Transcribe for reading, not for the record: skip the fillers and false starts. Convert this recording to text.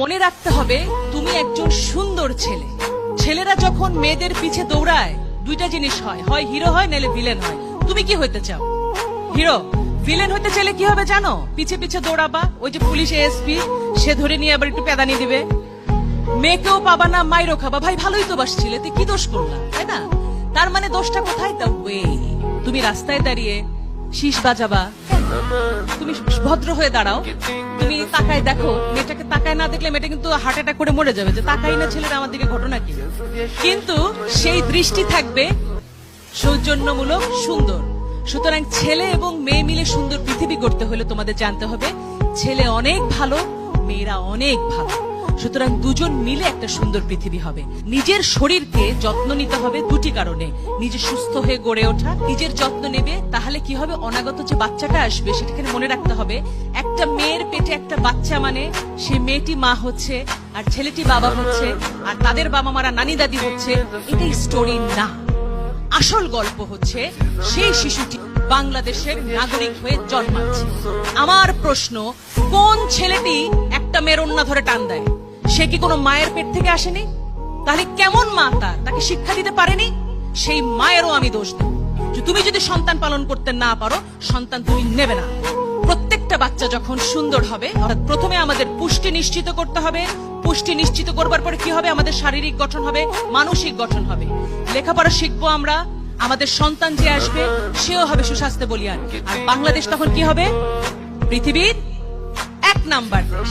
মনে রাখতে হবে তুমি একজন সুন্দর ছেলে। ছেলেরা যখন মেয়েদের পিছে দৌড়ায় দুইটা জিনিস হয়, হয় হিরো হয় নাহলে ভিলেন হয়। তুমি কি হইতে চাও? হিরো। ভিলেন হইতে চাইলে কি হবে জানো? পিছে পিছে দৌড়াবা, ওই যে পুলিশ এসপি সে ধরে নিয়ে আবার একটু পেদানি দিবে, মেয়েকেও পাবা না, মাইরও খাবা। ভাই ভালোই তো বাসছিলে, তুই কি দোষ করলা, তাই না? তার মানে দোষটা কোথায়? তা ওয়ে তুমি রাস্তায় দাঁড়িয়ে শীষ বাজাবা, তুমি ভদ্র হয়ে দাঁড়াও, তুমি তাকায় দেখো, মেয়েটাকে তাকায় না দেখলে মেয়েটা কিন্তু হার্ট অ্যাটাক করে মরে যাবে, যে তাকাই না ছেলেরা আমার দিকে, ঘটনা কি? কিন্তু সেই দৃষ্টি থাকবে সৌজন্যমূলক, সুন্দর। সুতরাং ছেলে এবং মেয়ে মিলে সুন্দর পৃথিবী গড়তে হলে তোমাদের জানতে হবে ছেলে অনেক ভালো, মেয়েরা অনেক ভালো। সুতরাং দুজন মিলে একটা সুন্দর পৃথিবী হবে। নিজের শরীরকে যত্ন নিতে হবে দুটি কারণে। নিজে সুস্থ হয়ে গড়ে ওঠা, নিজের যত্ন নেবে, তাহলে কি হবে, অনাগত যে বাচ্চাটা আসবে সেটাকে মনে রাখতে হবে একটা মেয়ের পেটে একটা বাচ্চা মানে সে মেয়েটি মা হচ্ছে আর ছেলেটি বাবা হচ্ছে, আর তাদের বাবা মারা নানি দাদি হচ্ছে। এটাই স্টোরি না, আসল গল্প হচ্ছে সেই শিশুটি বাংলাদেশের নাগরিক হয়ে জন্মাচ্ছে। আমার প্রশ্ন, কোন ছেলেটি একটা মেয়ের ওন্না ধরে টান দেয়? সে কি কোনো মায়ের পেট থেকে আসেনি? তাহলে কেমন মা তাকে শিক্ষা দিতে পারেনি? সেই মায়েরও আমি দোষ দেব যে তুমি যদি সন্তান পালন করতে না পারো, সন্তান তুমি নেবে না। প্রত্যেকটা বাচ্চা যখন সুন্দর হবে, অর্থাৎ প্রথমে আমাদের পুষ্টি নিশ্চিত করতে হবে। পুষ্টি নিশ্চিত করবার পরে কি হবে, আমাদের শারীরিক গঠন হবে, মানসিক গঠন হবে, লেখাপড়া শিখবো আমরা, আমাদের সন্তান যে আসবে সেও হবে সুস্বাস্থ্য বলিয়ান। আর বাংলাদেশ তখন কি হবে? পৃথিবীর 1 নাম্বার দেশ।